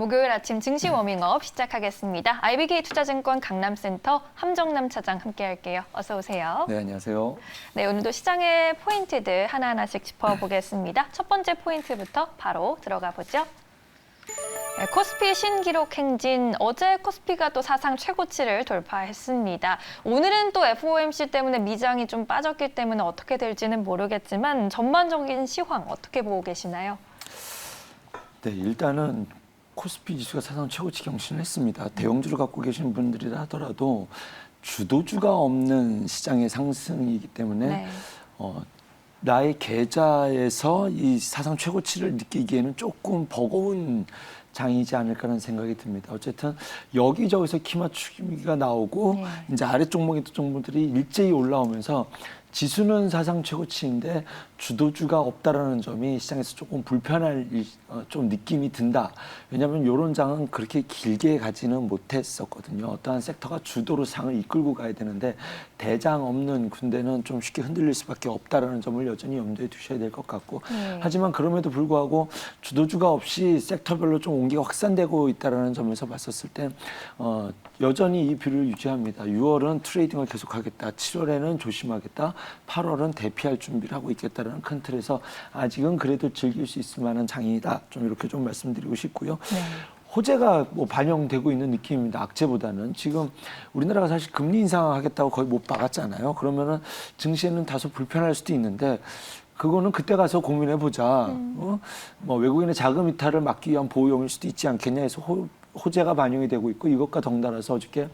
목요일 아침 증시 워밍업 시작하겠습니다. IBK 투자증권 강남센터 함정남 차장 함께할게요. 어서 오세요. 네, 안녕하세요. 네, 오늘도 시장의 포인트들 하나하나씩 짚어보겠습니다. 첫 번째 포인트부터 바로 들어가 보죠. 네, 코스피 신기록 행진. 어제 코스피가 또 사상 최고치를 돌파했습니다. 오늘은 또 FOMC 때문에 미장이 좀 빠졌기 때문에 어떻게 될지는 모르겠지만 전반적인 시황 어떻게 보고 계시나요? 네, 일단은 코스피 지수가 사상 최고치 경신을 했습니다. 대형주를 갖고 계신 분들이라 하더라도 주도주가 없는 시장의 상승이기 때문에 네. 나의 계좌에서 이 사상 최고치를 느끼기에는 조금 버거운 장이지 않을까라는 생각이 듭니다. 어쨌든 여기저기서 키 맞추기가 나오고 네. 이제 아래 종목의 종목들이 일제히 올라오면서 지수는 사상 최고치인데 주도주가 없다라는 점이 시장에서 조금 불편할 좀 느낌이 든다. 왜냐하면 이런 장은 그렇게 길게 가지는 못했었거든요. 어떠한 섹터가 주도로 상을 이끌고 가야 되는데 대장 없는 군대는 좀 쉽게 흔들릴 수밖에 없다라는 점을 여전히 염두에 두셔야 될 것 같고 하지만 그럼에도 불구하고 주도주가 없이 섹터별로 좀 온기가 확산되고 있다라는 점에서 봤었을 때 여전히 이 뷰를 유지합니다. 6월은 트레이딩을 계속하겠다. 7월에는 조심하겠다. 8월은 대피할 준비를 하고 있겠다라는 큰 틀에서 아직은 그래도 즐길 수 있을 만한 장이다. 좀 이렇게 좀 말씀드리고 싶고요. 네. 호재가 뭐 반영되고 있는 느낌입니다. 악재보다는 지금 우리나라가 사실 금리 인상하겠다고 거의 못 박았잖아요. 그러면은 증시에는 다소 불편할 수도 있는데 그거는 그때 가서 고민해 보자. 뭐 외국인의 자금 이탈을 막기 위한 보호용일 수도 있지 않겠냐 해서 호재가 반영이 되고 있고 이것과 덩달아서 어저께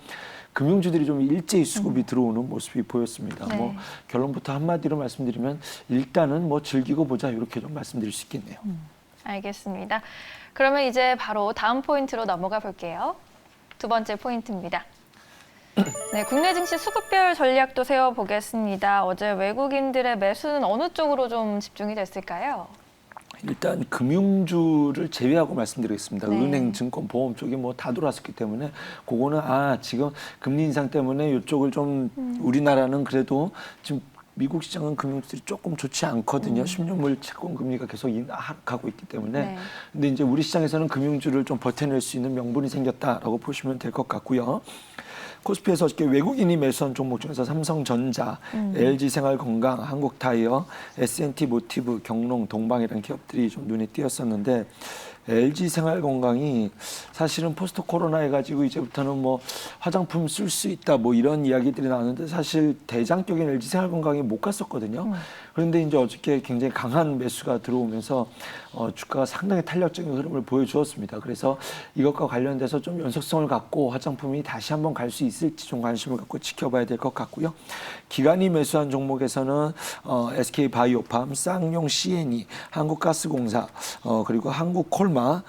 금융주들이 좀 일제히 수급이 들어오는 모습이 보였습니다. 네. 뭐 결론부터 한마디로 말씀드리면 일단은 뭐 즐기고 보자 이렇게 좀 말씀드릴 수 있겠네요. 알겠습니다. 그러면 이제 바로 다음 포인트로 넘어가 볼게요. 두 번째 포인트입니다. 네, 국내 증시 수급별 전략도 세워보겠습니다. 어제 외국인들의 매수는 어느 쪽으로 좀 집중이 됐을까요? 일단 금융주를 제외하고 말씀드리겠습니다. 네. 은행, 증권, 보험 쪽이 뭐 다 돌아왔기 때문에 그거는 지금 금리 인상 때문에 이쪽을 좀 우리나라는 그래도 지금 미국 시장은 금융주들이 조금 좋지 않거든요. 10년물 채권 금리가 계속 하락하고 있기 때문에. 네. 근데 이제 우리 시장에서는 금융주를 좀 버텨낼 수 있는 명분이 생겼다라고 보시면 될 것 같고요. 코스피에서 어저께 외국인이 매수한 종목 중에서 삼성전자, LG생활건강, 한국타이어, S&T 모티브, 경농, 동방이라는 기업들이 좀 눈에 띄었었는데 LG생활건강이 사실은 포스트 코로나 해가지고 이제부터는 뭐 화장품 쓸 수 있다 뭐 이런 이야기들이 나왔는데 사실 대장격인 LG생활건강이 못 갔었거든요. 그런데 이제 어저께 굉장히 강한 매수가 들어오면서 주가가 상당히 탄력적인 흐름을 보여주었습니다. 그래서 이것과 관련돼서 좀 연속성을 갖고 화장품이 다시 한번 갈 수 있을지 좀 관심을 갖고 지켜봐야 될 것 같고요. 기관이 매수한 종목에서는 SK바이오팜, 쌍용 C&E, 한국가스공사, 그리고 한국콜마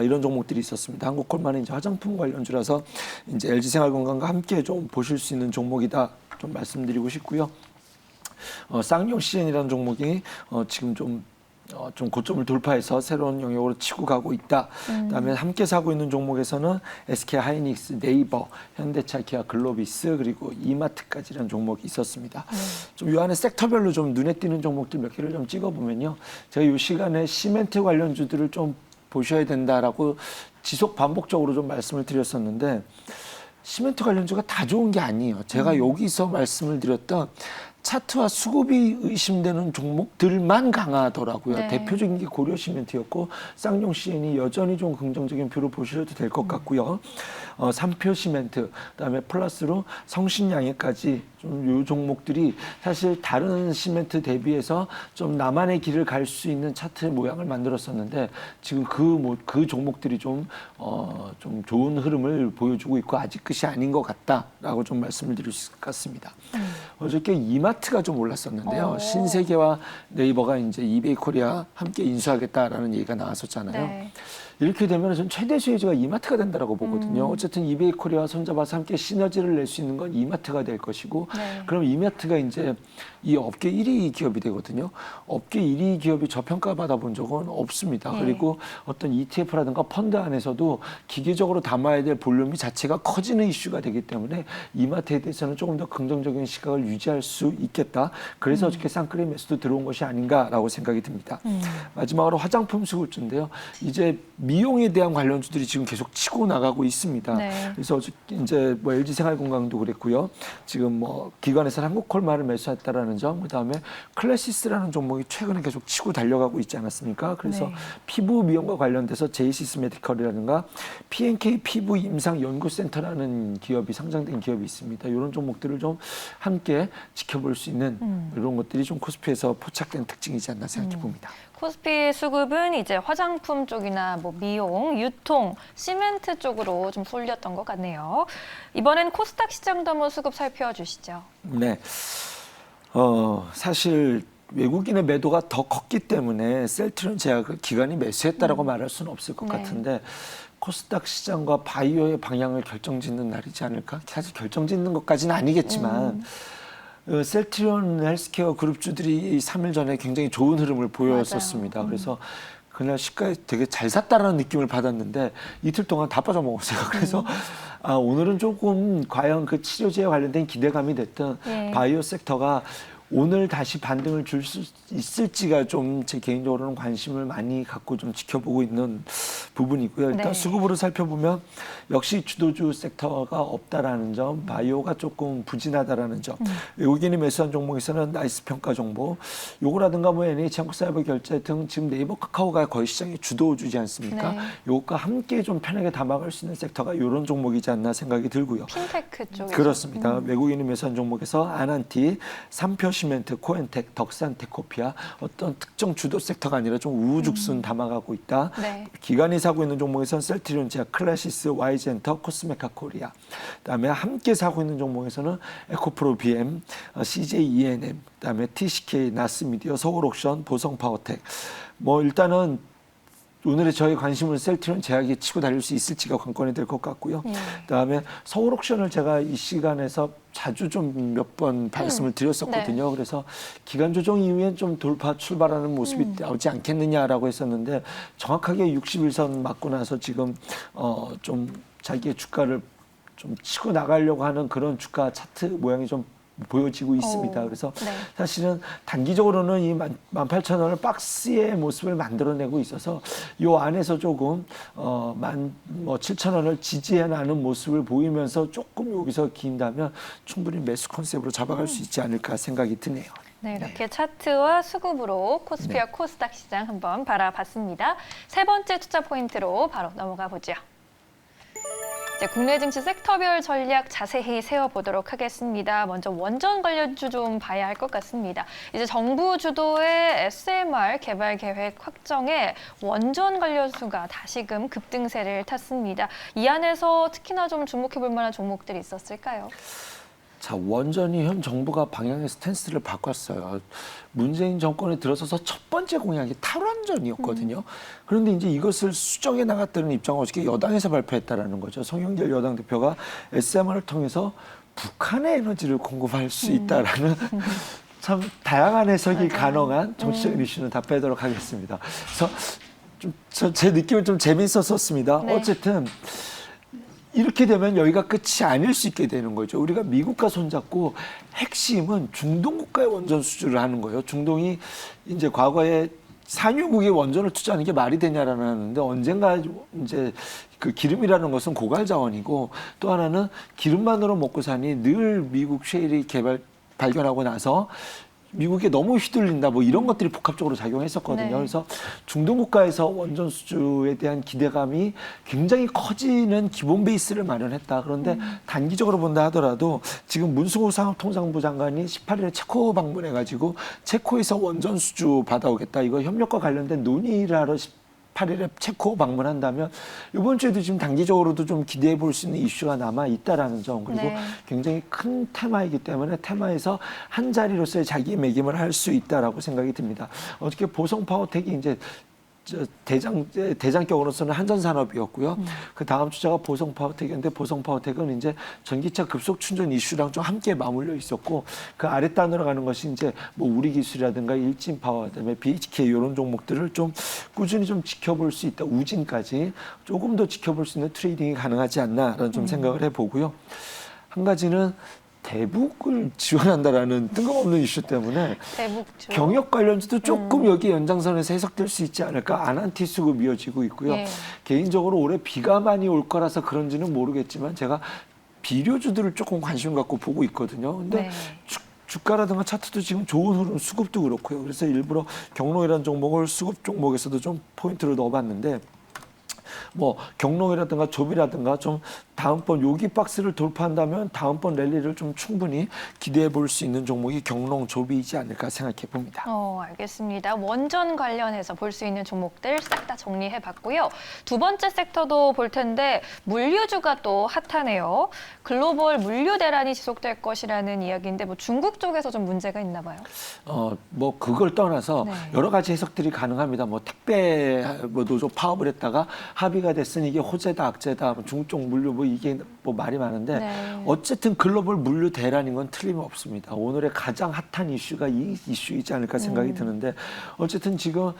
이런 종목들이 있었습니다. 한국콜마는 이제 화장품 관련주라서 이제 LG생활건강과 함께 좀 보실 수 있는 종목이다 좀 말씀드리고 싶고요. 쌍용 C&E라는 종목이 지금 좀 고점을 돌파해서 새로운 영역으로 치고 가고 있다. 그다음에 함께 사고 있는 종목에서는 SK 하이닉스, 네이버, 현대차, 기아, 글로비스 그리고 이마트까지라는 종목이 있었습니다. 좀 이 안에 섹터별로 좀 눈에 띄는 종목들 몇 개를 좀 찍어보면요. 제가 이 시간에 시멘트 관련주들을 좀 보셔야 된다라고 지속 반복적으로 좀 말씀을 드렸었는데 시멘트 관련주가 다 좋은 게 아니에요. 제가 여기서 말씀을 드렸던 차트와 수급이 의심되는 종목들만 강하더라고요. 네. 대표적인 게 고려시멘트였고 쌍용 C&E 여전히 좀 긍정적인 뷰를 보셔도 될 것 같고요. 삼표시멘트, 그다음에 플러스로 성신양해까지 좀 이 종목들이 사실 다른 시멘트 대비해서 좀 나만의 길을 갈 수 있는 차트 모양을 만들었었는데 지금 그 종목들이 좀 좋은 흐름을 보여주고 있고 아직 끝이 아닌 것 같다라고 좀 말씀을 드릴 수 있을 것 같습니다. 어저께 이마트가 좀 올랐었는데요. 신세계와 네이버가 이제 이베이코리아 함께 인수하겠다라는 얘기가 나왔었잖아요. 네. 이렇게 되면 전 최대 수혜주가 이마트가 된다라고 보거든요. 어쨌든 이베이코리아와 손잡아서 함께 시너지를 낼 수 있는 건 이마트가 될 것이고 네. 그럼 이마트가 이제 이 업계 1위 기업이 되거든요. 업계 1위 기업이 저평가 받아본 적은 없습니다. 네. 그리고 어떤 ETF라든가 펀드 안에서도 기계적으로 담아야 될 볼륨이 자체가 커지는 이슈가 되기 때문에 이마트에 대해서는 조금 더 긍정적인 시각을 유지할 수 있겠다. 그래서 어저께 쌍끌이 매수도 들어온 것이 아닌가라고 생각이 듭니다. 마지막으로 화장품 수급주인데요. 이제 미용에 대한 관련주들이 지금 계속 치고 나가고 있습니다. 네. 그래서 이제 뭐 LG생활건강도 그랬고요. 지금 뭐 기관에서는 한국콜마를 매수했다라는 점, 그다음에 클래시스라는 종목이 최근에 계속 치고 달려가고 있지 않았습니까? 그래서 네. 피부 미용과 관련돼서 제이시스 메디컬이라든가 PNK 피부 임상 연구센터라는 기업이 상장된 기업이 있습니다. 이런 종목들을 좀 함께 지켜볼 수 있는 이런 것들이 좀 코스피에서 포착된 특징이지 않나 생각해 봅니다. 코스피 수급은 이제 화장품 쪽이나 뭐 미용, 유통, 시멘트 쪽으로 좀 쏠렸던 것 같네요. 이번엔 코스닥 시장도 한번 수급 살펴주시죠. 네. 사실 외국인의 매도가 더 컸기 때문에 셀트리온 제약을 기관이 매수했다라고 말할 수는 없을 것 네. 같은데 코스닥 시장과 바이오의 방향을 결정짓는 날이지 않을까? 사실 결정짓는 것까지는 아니겠지만 셀트리온 헬스케어 그룹주들이 3일 전에 굉장히 좋은 흐름을 보였었습니다. 그래서 그날 시가에 되게 잘 샀다라는 느낌을 받았는데 이틀 동안 다 빠져먹었어요. 그래서 오늘은 조금 과연 그 치료제에 관련된 기대감이 됐던 예. 바이오 섹터가 오늘 다시 반등을 줄 수 있을지가 좀 제 개인적으로는 관심을 많이 갖고 좀 지켜보고 있는 부분이고요. 일단 네. 수급으로 살펴보면 역시 주도주 섹터가 없다라는 점, 바이오가 조금 부진하다라는 점, 외국인이 매수한 종목에서는 나이스 평가 정보, 요거라든가 뭐 NH 한국사이버 결제 등 지금 네이버 카카오가 거의 시장의 주도주지 않습니까? 네. 요것과 함께 좀 편하게 담아갈 수 있는 섹터가 이런 종목이지 않나 생각이 들고요. 핀테크 쪽에서. 그렇습니다. 외국인이 매수한 종목에서 아난티, 삼표시멘트, 코엔텍, 덕산테코피아 어떤 특정 주도 섹터가 아니라 좀 우후죽순 담아가고 있다. 네. 기관이 사고 있는 종목에서는 셀트리온 제약, 클래시스, Y젠터, 코스메카 코리아. 그다음에 함께 사고 있는 종목에서는 에코프로 BM, CJ ENM, 그다음에 TCK, 나스미디어, 서울옥션, 보성파워텍. 뭐 일단은 오늘의 저희 관심은 셀트리온 제약이 치고 달릴 수 있을지가 관건이 될 것 같고요. 그다음에 서울옥션을 제가 이 시간에서 자주 좀 몇 번 말씀을 드렸었거든요. 그래서 기간 조정 이후에 좀 돌파 출발하는 모습이 나오지 않겠느냐라고 했었는데 정확하게 61선 맞고 나서 지금 좀 자기의 주가를 좀 치고 나가려고 하는 그런 주가 차트 모양이 좀 보여지고 있습니다. 그래서 네. 사실은 단기적으로는 이 18,000원을 박스의 모습을 만들어내고 있어서 이 안에서 조금 17,000원을 지지해 나는 모습을 보이면서 조금 여기서 긴다면 충분히 매수 컨셉으로 잡아갈 수 있지 않을까 생각이 드네요. 네, 이렇게 차트와 수급으로 코스피와 코스닥 시장 한번 바라봤습니다. 세 번째 투자 포인트로 바로 넘어가 보죠. 이제 국내 증시 섹터별 전략 자세히 세워보도록 하겠습니다. 먼저 원전 관련주 좀 봐야 할 것 같습니다. 이제 정부 주도의 SMR 개발 계획 확정에 원전 관련주가 다시금 급등세를 탔습니다. 이 안에서 특히나 좀 주목해볼 만한 종목들이 있었을까요? 자, 원전이 현 정부가 방향의 스탠스를 바꿨어요. 문재인 정권에 들어서서 첫 번째 공약이 탈원전이었거든요. 그런데 이제 이것을 수정해 나갔다는 입장을 어저께 여당에서 발표했다라는 거죠. 송영길 여당 대표가 SMR을 통해서 북한의 에너지를 공급할 수 있다라는 참 다양한 해석이 가능한 정치적인 이슈는 다 빼도록 하겠습니다. 그래서 제 느낌은 좀 재미있었습니다. 네. 어쨌든 이렇게 되면 여기가 끝이 아닐 수 있게 되는 거죠. 우리가 미국과 손잡고 핵심은 중동 국가의 원전 수주를 하는 거예요. 중동이 이제 과거에 산유국의 원전을 투자하는 게 말이 되냐라는 하는데 언젠가 이제 그 기름이라는 것은 고갈 자원이고 또 하나는 기름만으로 먹고 사니 늘 미국 셰일이 발견하고 나서 미국에 너무 휘둘린다 뭐 이런 것들이 복합적으로 작용했었거든요. 네. 그래서 중동 국가에서 원전 수주에 대한 기대감이 굉장히 커지는 기본 베이스를 마련했다. 그런데 단기적으로 본다 하더라도 지금 문승호 산업통상부 장관이 18일에 체코 방문해가지고 체코에서 원전 수주 받아오겠다. 이거 협력과 관련된 논의를 하러 8일에 체코 방문한다면 이번 주에도 지금 단기적으로도 좀 기대해 볼 수 있는 이슈가 남아 있다라는 점 그리고 네. 굉장히 큰 테마이기 때문에 테마에서 한 자리로서의 자기매김을 할 수 있다라고 생각이 듭니다. 어저께 보성파워텍이 이제 대장격으로서는 한전산업이었고요. 그 다음 주자가 보성파워텍이었는데 보성파워텍은 이제 전기차 급속 충전 이슈랑 좀 함께 맞물려 있었고 그 아랫단으로 가는 것이 이제 뭐 우리기술이라든가 일진파워, 그다음에 BHK 이런 종목들을 좀 꾸준히 좀 지켜볼 수 있다. 우진까지 조금 더 지켜볼 수 있는 트레이딩이 가능하지 않나라는 좀 생각을 해보고요. 한 가지는 대북을 지원한다라는 뜬금없는 이슈 때문에 대북주. 경역 관련주도 조금 여기 연장선에서 해석될 수 있지 않을까 아난티 수급 이어지고 있고요. 예. 개인적으로 올해 비가 많이 올 거라서 그런지는 모르겠지만 제가 비료주들을 조금 관심 갖고 보고 있거든요. 근데 네. 주가라든가 차트도 지금 좋은 흐름, 수급도 그렇고요. 그래서 일부러 경농이라는 종목을 수급 종목에서도 좀 포인트를 넣어봤는데 뭐 경농이라든가 조비라든가 좀 다음번 요기 박스를 돌파한다면 다음번 랠리를 좀 충분히 기대해 볼 수 있는 종목이 경농 조비이지 않을까 생각해 봅니다. 알겠습니다. 원전 관련해서 볼 수 있는 종목들 싹 다 정리해 봤고요. 두 번째 섹터도 볼 텐데 물류주가 또 핫하네요. 글로벌 물류 대란이 지속될 것이라는 이야기인데 뭐 중국 쪽에서 좀 문제가 있나 봐요. 뭐 그걸 떠나서 네. 여러 가지 해석들이 가능합니다. 뭐 택배 뭐 노조 파업을 했다가 합의가 됐으니 이게 호재다 악재다 뭐 중국 쪽 물류 뭐 이게 뭐 말이 많은데 네. 어쨌든 글로벌 물류 대란인 건 틀림없습니다. 오늘의 가장 핫한 이슈가 이 이슈이지 않을까 생각이 드는데 어쨌든 지금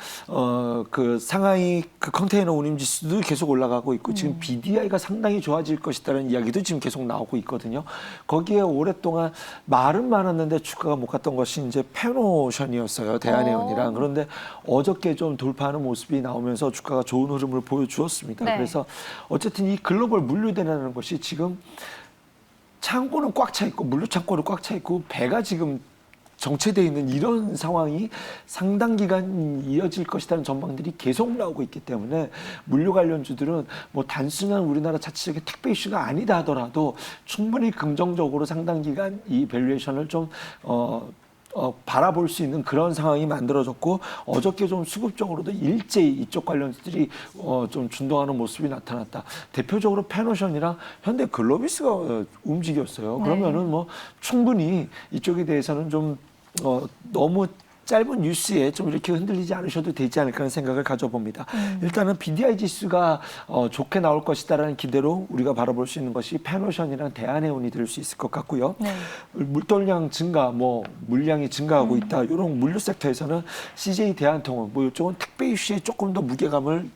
그 상하이 그 컨테이너 운임 지수도 계속 올라가고 있고 지금 BDI가 상당히 좋아질 것이다라는 이야기도 지금 계속 나오고 있거든요. 거기에 오랫동안 말은 많았는데 주가가 못 갔던 것이 이제 페노션이었어요. 대한해운이랑. 그런데 어저께 좀 돌파하는 모습이 나오면서 주가가 좋은 흐름을 보여주었습니다. 네. 그래서 어쨌든 이 글로벌 물류 대란이라는 것이 지금 창고는 꽉 차 있고 물류 창고는 꽉 차 있고 배가 지금 정체되어 있는 이런 상황이 상당 기간 이어질 것이라는 전망들이 계속 나오고 있기 때문에 물류 관련주들은 뭐 단순한 우리나라 자체적인 택배 이슈가 아니다 하더라도 충분히 긍정적으로 상당 기간 이 밸류에이션을 좀 바라볼 수 있는 그런 상황이 만들어졌고 어저께 좀 수급적으로도 일제히 이쪽 관련주들이 좀 준동하는 모습이 나타났다. 대표적으로 페노션이랑 현대 글로비스가 움직였어요. 네. 그러면은 뭐 충분히 이쪽에 대해서는 좀 너무 짧은 뉴스에 좀 이렇게 흔들리지 않으셔도 되지 않을까 하는 생각을 가져봅니다. 일단은 BDI 지수가 좋게 나올 것이다라는 기대로 우리가 바라볼 수 있는 것이 페노션이랑 대한해운이 될 수 있을 것 같고요. 네. 물동량 증가, 뭐 물량이 증가하고 있다. 이런 물류 섹터에서는 CJ 대한통운, 뭐 이쪽은 택배 이슈에 조금 더 무게감을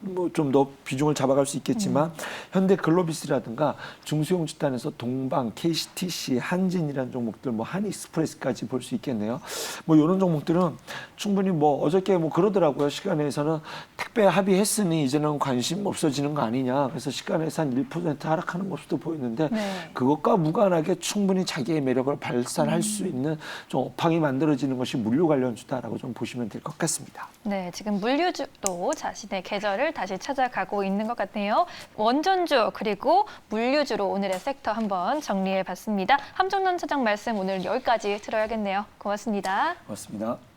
뭐 좀 더 비중을 잡아갈 수 있겠지만 현대 글로비스라든가 중소형 집단에서 동방, KCTC, 한진이라는 종목들, 뭐 한익스프레스까지 볼 수 있겠네요. 뭐 이런 종목들은 충분히 뭐 어저께 뭐 그러더라고요. 시간에서는 택배 합의했으니 이제는 관심 없어지는 거 아니냐. 그래서 시간에서 한 1% 하락하는 모습도 보였는데 네. 그것과 무관하게 충분히 자기의 매력을 발산할 수 있는 좀 업황이 만들어지는 것이 물류 관련주다라고 좀 보시면 될 것 같습니다. 네, 지금 물류주도 자신의 계절을 다시 찾아가고 있는 것 같네요. 원전주 그리고 물류주로 오늘의 섹터 한번 정리해 봤습니다. 함정남 차장 말씀 오늘 여기까지 들어야겠네요. 고맙습니다. 고맙습니다.